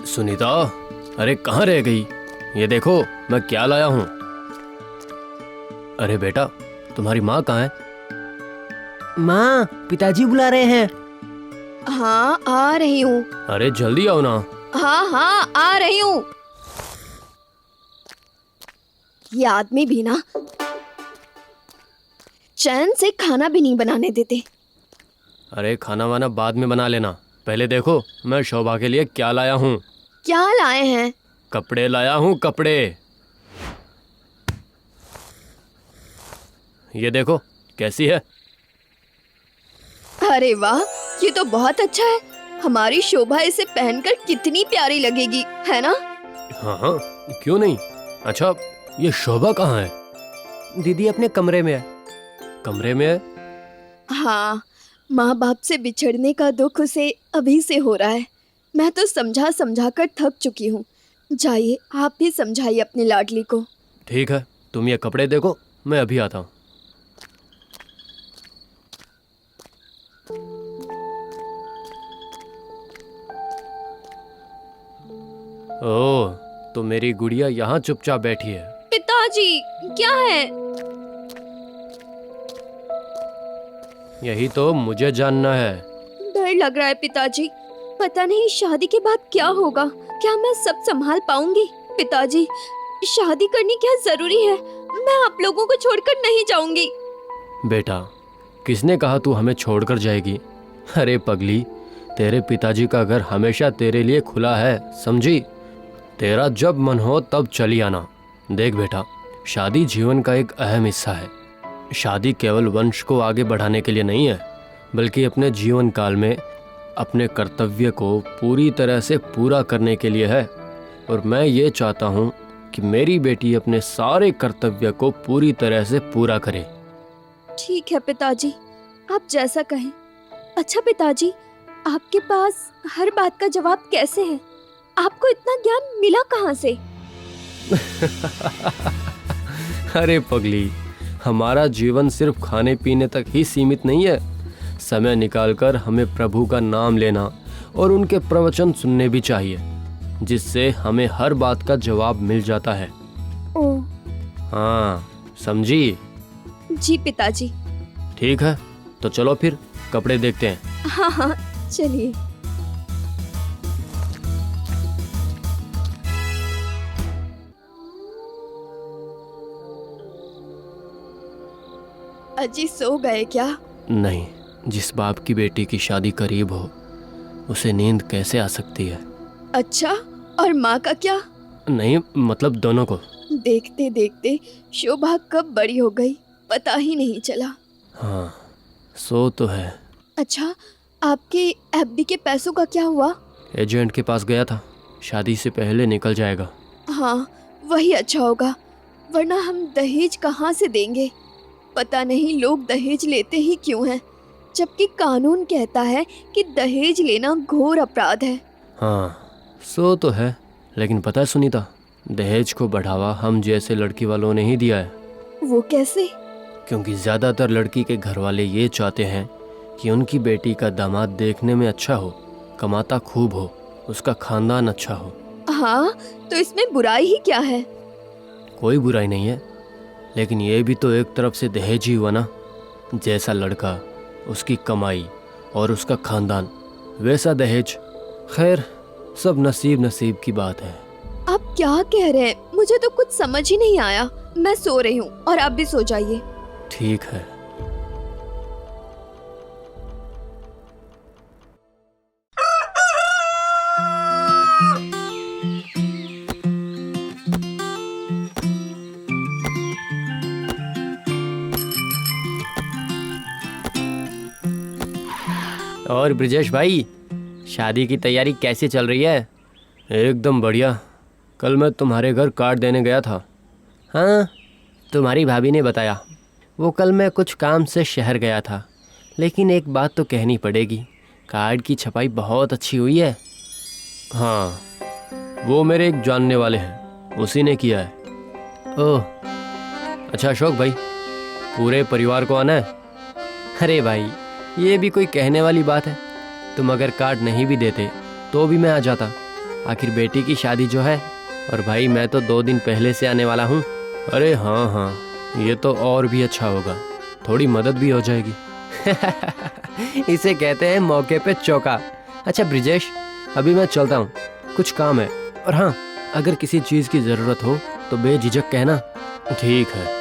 सुनीता, अरे कहाँ रह गई? ये देखो मैं क्या लाया हूँ। अरे बेटा, तुम्हारी माँ कहाँ है? माँ, पिताजी बुला रहे हैं। हाँ, आ रही हूँ। अरे जल्दी आओ ना। हाँ हाँ, आ रही हूँ। ये आदमी भी ना चैन से खाना भी नहीं बनाने देते। अरे खाना वाना बाद में बना लेना, पहले देखो मैं शोभा के लिए क्या लाया हूँ। क्या लाए हैं? कपड़े लाया हूँ, कपड़े। ये देखो कैसी है। अरे वाह, ये तो बहुत अच्छा है। हमारी शोभा इसे पहनकर कितनी प्यारी लगेगी, है ना? हाँ हाँ, क्यों नहीं। अच्छा, ये शोभा कहाँ है? दीदी अपने कमरे में है। कमरे में है? हाँ, माँ बाप से बिछड़ने का दुख उसे अभी से हो रहा है। मैं तो समझा समझा कर थक चुकी हूँ। जाइए, आप भी समझाइए अपनी लाडली को। ठीक है, तुम ये कपड़े देखो, मैं अभी आता हूँ। ओह, तो मेरी गुड़िया यहाँ चुपचाप बैठी है। पिताजी, क्या है? यही तो मुझे जानना है। डर लग रहा है पिताजी। पता नहीं शादी के बाद क्या होगा। क्या मैं सब संभाल पाऊंगी? पिताजी, शादी करनी क्या जरूरी है? मैं आप लोगों को छोड़कर नहीं जाऊंगी। बेटा, किसने कहा तू हमें छोड़कर जाएगी? अरे पगली, तेरे पिताजी का घर हमेशा तेरे लिए खुला है, समझी? तेरा जब मन हो तब चली आना। देख बेटा, शादी जीवन का एक अहम हिस्सा है। शादी केवल वंश को आगे बढ़ाने के लिए नहीं है, बल्कि अपने जीवन काल में अपने कर्तव्य को पूरी तरह से पूरा करने के लिए है। और मैं ये चाहता हूँ कि मेरी बेटी अपने सारे कर्तव्य को पूरी तरह से पूरा करे। ठीक है पिताजी, आप जैसा कहें। अच्छा पिताजी, आपके पास हर बात का जवाब कैसे है? आपको इतना ज्ञान मिला कहाँ से? अरे पगली, हमारा जीवन सिर्फ खाने पीने तक ही सीमित नहीं है। समय निकालकर हमें प्रभु का नाम लेना और उनके प्रवचन सुनने भी चाहिए, जिससे हमें हर बात का जवाब मिल जाता है। ओह, हाँ, समझी? जी पिताजी। ठीक है, तो चलो फिर कपड़े देखते हैं। हाँ हाँ, चलिए। अजी सो गए क्या? नहीं, जिस बाप की बेटी की शादी करीब हो उसे नींद कैसे आ सकती है? अच्छा, और माँ का क्या? नहीं, मतलब दोनों को। देखते देखते शोभा कब बड़ी हो गई, पता ही नहीं चला। हाँ, सो तो है। अच्छा, आपके एफडी के पैसों का क्या हुआ? एजेंट के पास गया था, शादी से पहले निकल जाएगा। हाँ, वही अच्छा होगा, वरना हम दहेज कहाँ से देंगे? पता नहीं लोग दहेज लेते ही क्यों हैं, जबकि कानून कहता है कि दहेज लेना घोर अपराध है। हाँ, सो तो है, लेकिन पता है सुनीता, दहेज को बढ़ावा हम जैसे लड़की वालों ने ही दिया है। वो कैसे? क्योंकि ज़्यादातर लड़की के घर वाले ये चाहते हैं कि उनकी बेटी का दामाद देखने में अच्छा हो, कमाता खूब हो, उसका खानदान अच्छा हो। हाँ, तो इसमें बुराई ही क्या है? कोई बुराई नहीं है, लेकिन ये भी तो एक तरफ से दहेज ही हुआ ना। जैसा लड़का, उसकी कमाई और उसका खानदान, वैसा दहेज। खैर, सब नसीब नसीब की बात है। आप क्या कह रहे हैं? मुझे तो कुछ समझ ही नहीं आया। मैं सो रही हूँ और आप भी सो जाइए। ठीक है। और ब्रिजेश भाई, शादी की तैयारी कैसी चल रही है? एकदम बढ़िया। कल मैं तुम्हारे घर कार्ड देने गया था। हाँ, तुम्हारी भाभी ने बताया। वो कल मैं कुछ काम से शहर गया था, लेकिन एक बात तो कहनी पड़ेगी, कार्ड की छपाई बहुत अच्छी हुई है। हाँ, वो मेरे एक जानने वाले हैं, उसी ने किया है। ओह, अच्छा अशोक भाई, पूरे परिवार को आना है? अरे भाई, ये भी कोई कहने वाली बात है? तुम अगर कार्ड नहीं भी देते तो भी मैं आ जाता। आखिर बेटी की शादी जो है। और भाई मैं तो 2 दिन पहले से आने वाला हूँ। अरे हाँ हाँ, ये तो और भी अच्छा होगा, थोड़ी मदद भी हो जाएगी। इसे कहते हैं मौके पे चौका। अच्छा ब्रिजेश, अभी मैं चलता हूँ, कुछ काम है। और हाँ, अगर किसी चीज़ की ज़रूरत हो तो बेझिझक कहना। ठीक है।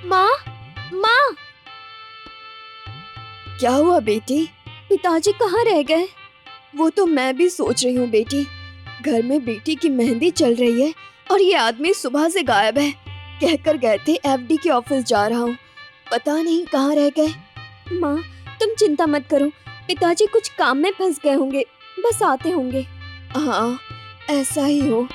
माँ, माँ, क्या हुआ बेटी? पिताजी कहाँ रह गए? वो तो मैं भी सोच रही हूँ बेटी। घर में बेटी की मेहंदी चल रही है और ये आदमी सुबह से गायब है। कहकर गए थे एफडी के ऑफिस जा रहा हूँ, पता नहीं कहाँ रह गए। माँ, तुम चिंता मत करो, पिताजी कुछ काम में फंस गए होंगे, बस आते होंगे। हाँ, ऐसा ही हो।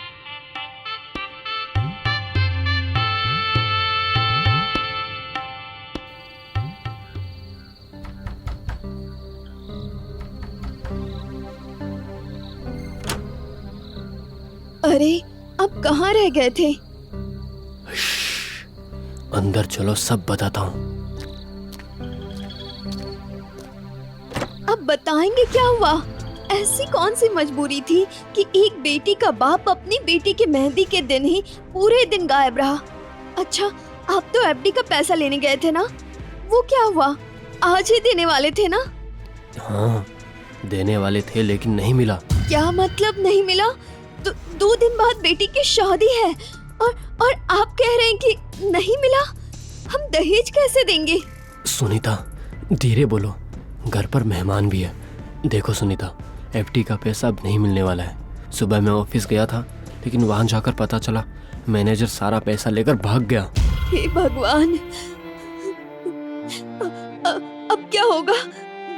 अरे, अब कहाँ रह गए थे? अंदर चलो, सब बताता हूँ। अब बताएंगे क्या हुआ? ऐसी कौन सी मजबूरी थी कि एक बेटी का बाप अपनी बेटी की मेहंदी के दिन ही पूरे दिन गायब रहा? अच्छा, आप तो एफडी का पैसा लेने गए थे ना, वो क्या हुआ? आज ही देने वाले थे ना? हाँ, देने वाले थे लेकिन नहीं मिला। क्या मतलब नहीं मिला? 2 दिन बाद बेटी की शादी है और आप कह रहे हैं कि नहीं मिला? हम दहेज कैसे देंगे? सुनीता, धीरे बोलो, घर पर मेहमान भी है। देखो सुनीता, एफडी का पैसा अब नहीं मिलने वाला है। सुबह मैं ऑफिस गया था, लेकिन वहां जाकर पता चला मैनेजर सारा पैसा लेकर भाग गया। हे भगवान, अब क्या होगा?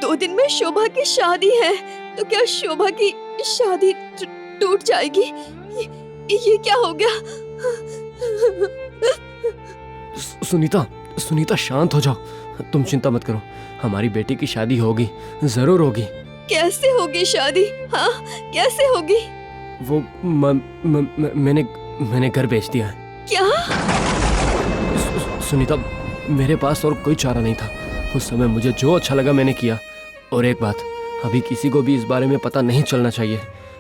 2 दिन में शोभा की शादी है, तो क्या शोभा की शादी टूट जाएगी? ये क्या हो गया? सुनीता शांत हो जाओ, तुम चिंता मत करो, हमारी बेटी की शादी होगी, जरूर होगी। कैसे होगी शादी? हाँ, कैसे होगी? वो मैंने घर बेच दिया है। क्या? सुनीता, मेरे पास और कोई चारा नहीं था। उस समय मुझे जो अच्छा लगा मैंने किया। और एक बात, अभी किसी को भी इस बारे में पता नहीं चलना चाहिए,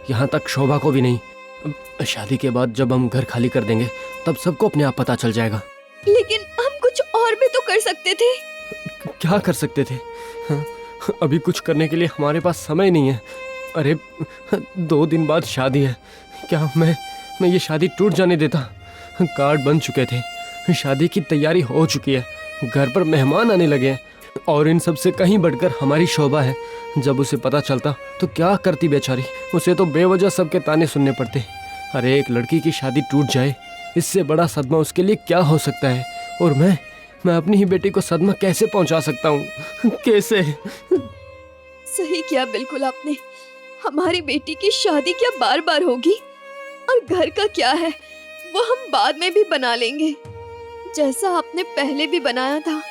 यहाँ तक शोभा को भी नहीं। शादी के बाद जब हम घर खाली कर देंगे तब सबको अपने आप पता चल जाएगा। लेकिन हम कुछ और भी तो कर सकते थे। क्या कर सकते थे? हाँ, अभी कुछ करने के लिए हमारे पास समय नहीं है। अरे 2 दिन बाद शादी है, क्या मैं ये शादी टूट जाने देता? कार्ड बन चुके थे, शादी की तैयारी हो चुकी है, घर पर मेहमान आने लगे हैं, और इन सब से कहीं बढ़कर हमारी शोभा है। जब उसे पता चलता तो क्या करती बेचारी? उसे तो बेवजह सबके ताने सुनने पड़ते। अरे एक लड़की की शादी टूट जाए, इससे बड़ा सदमा उसके लिए क्या हो सकता है? और मैं अपनी ही बेटी को सदमा कैसे पहुंचा सकता हूँ? कैसे? सही किया बिल्कुल आपने। हमारी बेटी की शादी क्या बार बार होगी? और घर का क्या है, वो हम बाद में भी बना लेंगे, जैसा आपने पहले भी बनाया था।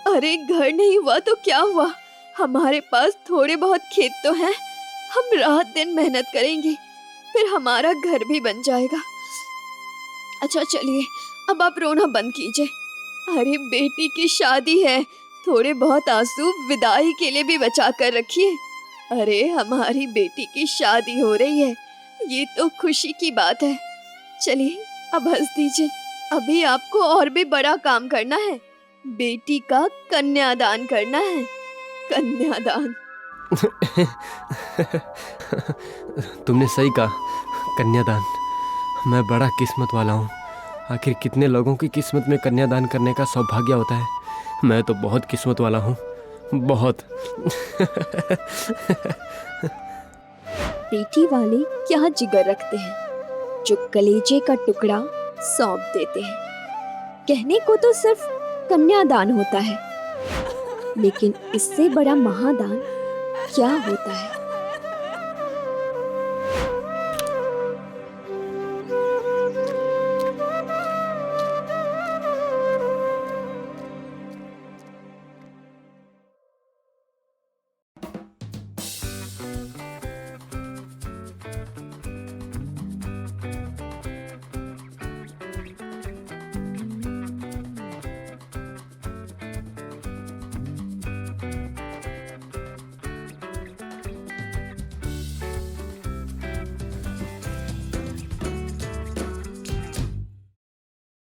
अरे घर नहीं हुआ तो क्या हुआ, हमारे पास थोड़े बहुत खेत तो हैं, हम रात दिन मेहनत करेंगे, फिर हमारा घर भी बन जाएगा। अच्छा चलिए, अब आप रोना बंद कीजिए। अरे बेटी की शादी है, थोड़े बहुत आंसू विदाई के लिए भी बचा कर रखिए। अरे हमारी बेटी की शादी हो रही है, ये तो खुशी की बात है। चलिए अब हंस दीजिए। अभी आपको और भी बड़ा काम करना है, बेटी का कन्यादान करना है। कन्यादान। तुमने सही कहा, कन्यादान। मैं बड़ा किस्मत वाला हूँ। आखिर कितने लोगों की किस्मत में कन्यादान करने का सौभाग्य होता है। मैं तो बहुत किस्मत वाला हूँ, बहुत। बेटी वाले क्या जिगर रखते हैं जो कलेजे का टुकड़ा सौंप देते हैं। कहने को तो सिर्फ कन्यादान होता है, लेकिन इससे बड़ा महादान क्या होता है?